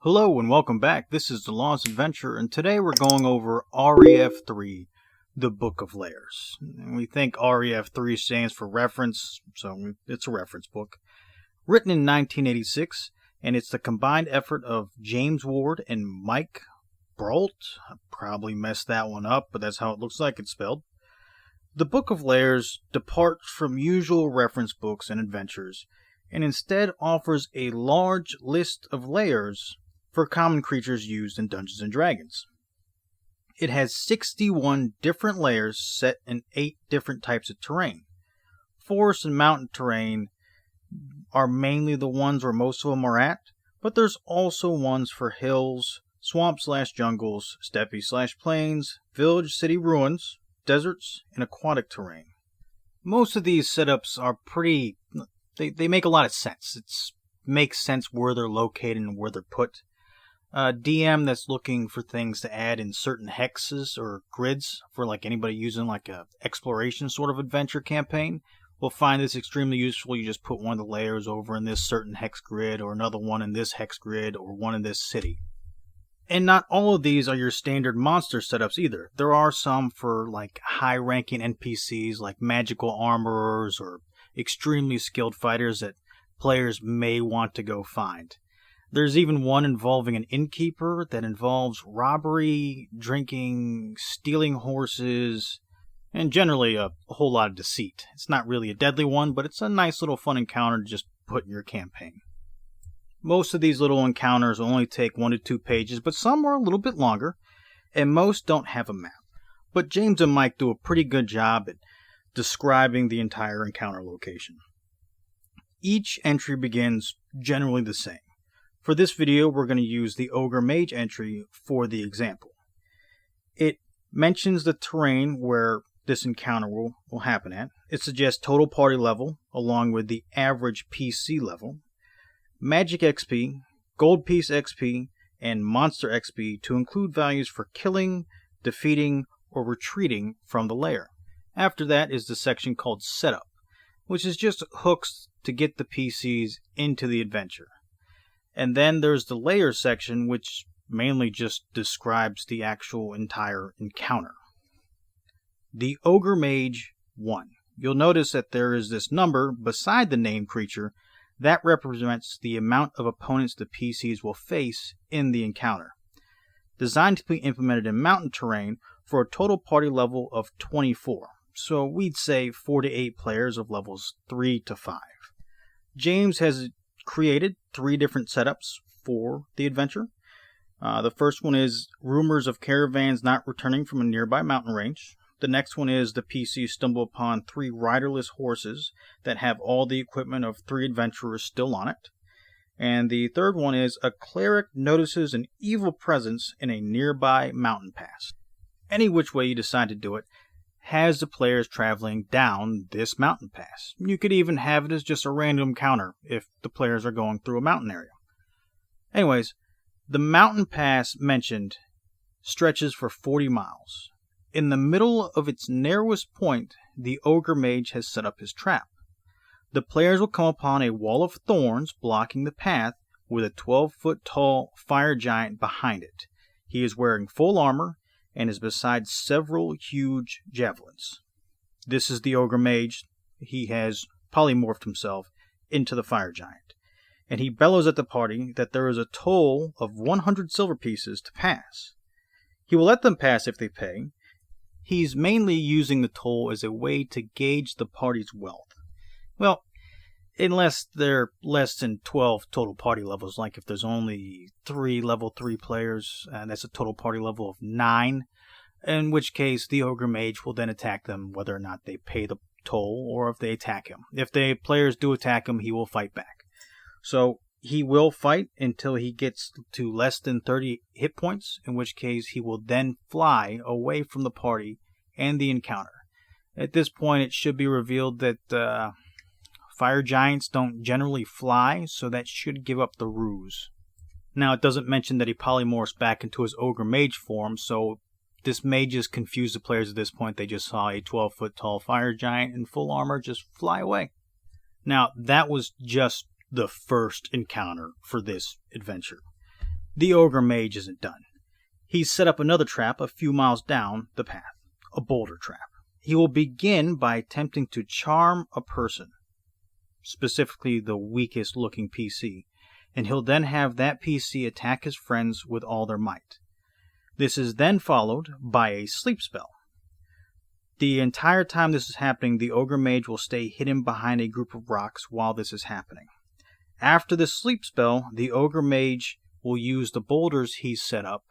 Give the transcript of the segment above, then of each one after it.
Hello and welcome back. This is The Lost Adventure, and today we're going over REF3, the Book of Lairs. And we think REF3 stands for reference, so it's a reference book. Written in 1986, and it's the combined effort of James Ward and Mike Brault. I probably messed that one up, but that's how it looks like it's spelled. The Book of Lairs departs from usual reference books and adventures, and instead offers a large list of lairs for common creatures used in Dungeons & Dragons. It has 61 different lairs set in 8 different types of terrain. Forest and mountain terrain are mainly the ones where most of them are at, but there's also ones for hills, swamp/jungles, steppe/plains, village-city ruins, deserts, and aquatic terrain. Most of these setups are pretty... They make a lot of sense. It makes sense where they're located and where they're put. A DM that's looking for things to add in certain hexes or grids for like anybody using like a exploration sort of adventure campaign will find this extremely useful. You just put one of the layers over in this certain hex grid or another one in this hex grid or one in this city. And not all of these are your standard monster setups either. There are some for like high-ranking NPCs like magical armorers or extremely skilled fighters that players may want to go find. There's even one involving an innkeeper that involves robbery, drinking, stealing horses, and generally a whole lot of deceit. It's not really a deadly one, but it's a nice little fun encounter to just put in your campaign. Most of these little encounters only take 1 to 2 pages, but some are a little bit longer, and most don't have a map. But James and Mike do a pretty good job at describing the entire encounter location. Each entry begins generally the same. For this video, we're going to use the Ogre Mage entry for the example. It mentions the terrain where this encounter will happen at. It suggests total party level, along with the average PC level, Magic XP, Gold Piece XP, and Monster XP to include values for killing, defeating, or retreating from the lair. After that is the section called Setup, which is just hooks to get the PCs into the adventure. And then there's the layer section, which mainly just describes the actual entire encounter. The Ogre Mage 1. You'll notice that there is this number beside the named creature that represents the amount of opponents the PCs will face in the encounter. Designed to be implemented in mountain terrain for a total party level of 24. So we'd say 4 to 8 players of levels 3 to 5. James has created 3 different setups for the adventure. The first one is rumors of caravans not returning from a nearby mountain range. The next one is the PC stumble upon 3 riderless horses that have all the equipment of 3 adventurers still on it. And the third one is a cleric notices an evil presence in a nearby mountain pass. Any which way you decide to do it has the players traveling down this mountain pass. You could even have it as just a random encounter if the players are going through a mountain area. Anyways, the mountain pass mentioned stretches for 40 miles. In the middle of its narrowest point, the Ogre Mage has set up his trap. The players will come upon a wall of thorns blocking the path with a 12-foot tall fire giant behind it. He is wearing full armor and is beside several huge javelins. This is the Ogre Mage. He has polymorphed himself into the fire giant, and he bellows at the party that there is a toll of 100 silver pieces to pass. He will let them pass if they pay. He's mainly using the toll as a way to gauge the party's wealth. Well, unless they're less than 12 total party levels, like if there's only 3 level 3 players, and that's a total party level of 9, in which case the Ogre Mage will then attack them whether or not they pay the toll or if they attack him. If the players do attack him, he will fight back. So he will fight until he gets to less than 30 hit points, in which case he will then fly away from the party and the encounter. At this point, it should be revealed that fire giants don't generally fly, so that should give up the ruse. Now, it doesn't mention that he polymorphs back into his Ogre Mage form, so this may just confuse the players at this point. They just saw a 12-foot tall fire giant in full armor just fly away. Now, that was just the first encounter for this adventure. The Ogre Mage isn't done. He's set up another trap a few miles down the path, a boulder trap. He will begin by attempting to charm a person, specifically the weakest looking PC, and he'll then have that PC attack his friends with all their might. This is then followed by a sleep spell. The entire time this is happening, the Ogre Mage will stay hidden behind a group of rocks while this is happening. After the sleep spell, the Ogre Mage will use the boulders he's set up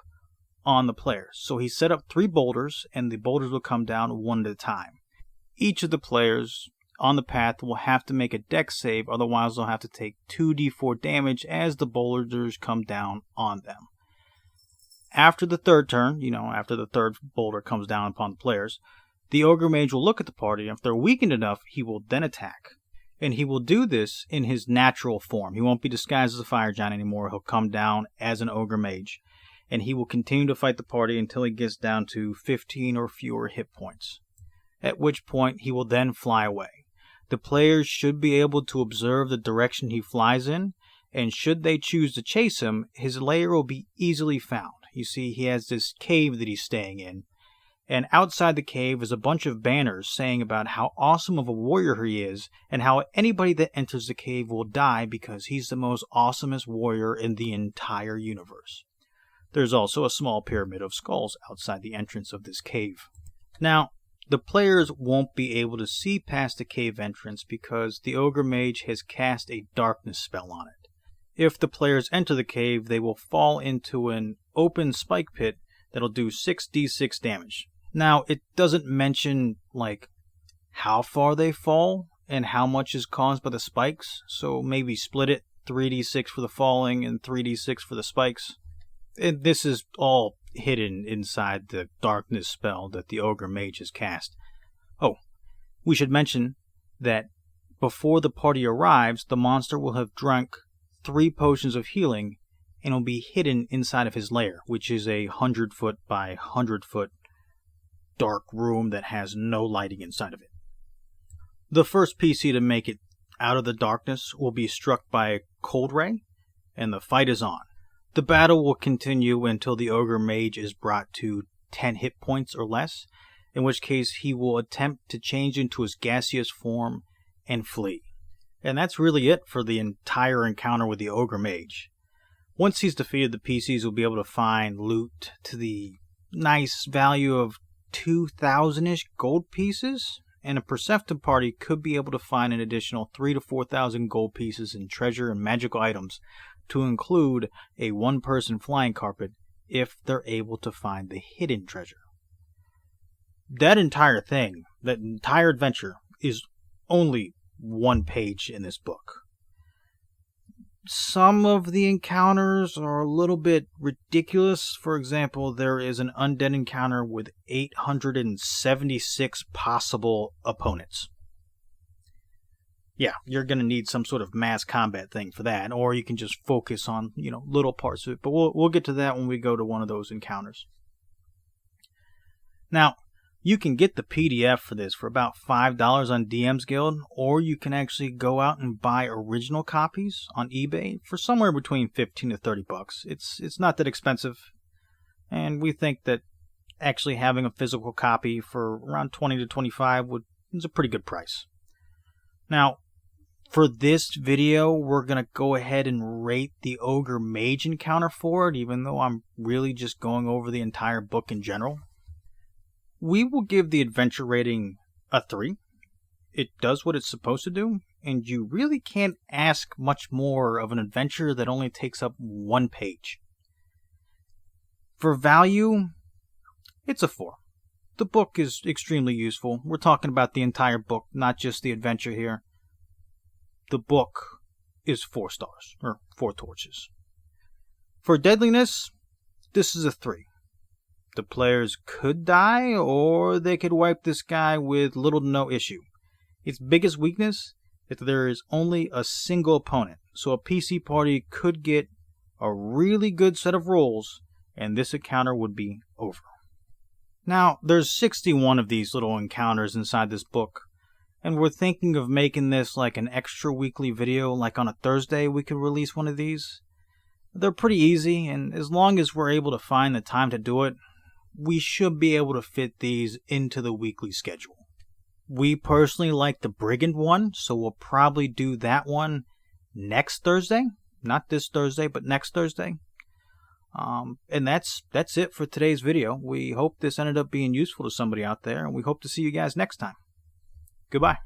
on the players. So he set up 3 boulders, and the boulders will come down one at a time. Each of the players on the path will have to make a dex save, otherwise they'll have to take 2d4 damage as the boulders come down on them. After the third turn, after the third boulder comes down upon the players, the Ogre Mage will look at the party, and if they're weakened enough, he will then attack. And he will do this in his natural form. He won't be disguised as a fire giant anymore. He'll come down as an Ogre Mage. And he will continue to fight the party until he gets down to 15 or fewer hit points. At which point, he will then fly away. The players should be able to observe the direction he flies in, and should they choose to chase him, his lair will be easily found. You see, he has this cave that he's staying in, and outside the cave is a bunch of banners saying about how awesome of a warrior he is, and how anybody that enters the cave will die because he's the most awesomest warrior in the entire universe. There's also a small pyramid of skulls outside the entrance of this cave. Now, the players won't be able to see past the cave entrance because the Ogre Mage has cast a darkness spell on it. If the players enter the cave, they will fall into an open spike pit that'll do 6d6 damage. Now, it doesn't mention, how far they fall and how much is caused by the spikes, so maybe split it, 3d6 for the falling and 3d6 for the spikes. And this is all hidden inside the darkness spell that the Ogre Mage has cast. Oh, we should mention that before the party arrives, the monster will have drunk 3 potions of healing and will be hidden inside of his lair, which is a 100-foot by 100-foot dark room that has no lighting inside of it. The first PC to make it out of the darkness will be struck by a cold ray, and the fight is on. The battle will continue until the Ogre Mage is brought to 10 hit points or less, in which case he will attempt to change into his gaseous form and flee. And that's really it for the entire encounter with the Ogre Mage. Once he's defeated, the PCs will be able to find loot to the nice value of 2,000-ish gold pieces, and a Perceptive party could be able to find an additional 3,000 to 4,000 gold pieces in treasure and magical items, to include a 1-person flying carpet if they're able to find the hidden treasure. That entire thing, that entire adventure, is only 1 page in this book. Some of the encounters are a little bit ridiculous. For example, there is an undead encounter with 876 possible opponents. Yeah, you're going to need some sort of mass combat thing for that, or you can just focus on, little parts of it. But we'll get to that when we go to one of those encounters. Now, you can get the PDF for this for about $5 on DM's Guild, or you can actually go out and buy original copies on eBay for somewhere between $15 to $30. It's not that expensive, and we think that actually having a physical copy for around $20 to $25 is a pretty good price. Now, for this video, we're going to go ahead and rate the Ogre Mage encounter for it, even though I'm really just going over the entire book in general. We will give the adventure rating a 3. It does what it's supposed to do, and you really can't ask much more of an adventure that only takes up 1 page. For value, it's a 4. The book is extremely useful. We're talking about the entire book, not just the adventure here. The book is 4 stars, or 4 torches. For deadliness, this is a 3. The players could die, or they could wipe this guy with little to no issue. Its biggest weakness is that there is only a single opponent, so a PC party could get a really good set of rolls, and this encounter would be over. Now, there's 61 of these little encounters inside this book, and we're thinking of making this like an extra weekly video, like on a Thursday we could release one of these. They're pretty easy, and as long as we're able to find the time to do it, we should be able to fit these into the weekly schedule. We personally like the Brigand one, so we'll probably do that one next Thursday. Not this Thursday, but next Thursday. And that's it for today's video. We hope this ended up being useful to somebody out there, and we hope to see you guys next time. Goodbye.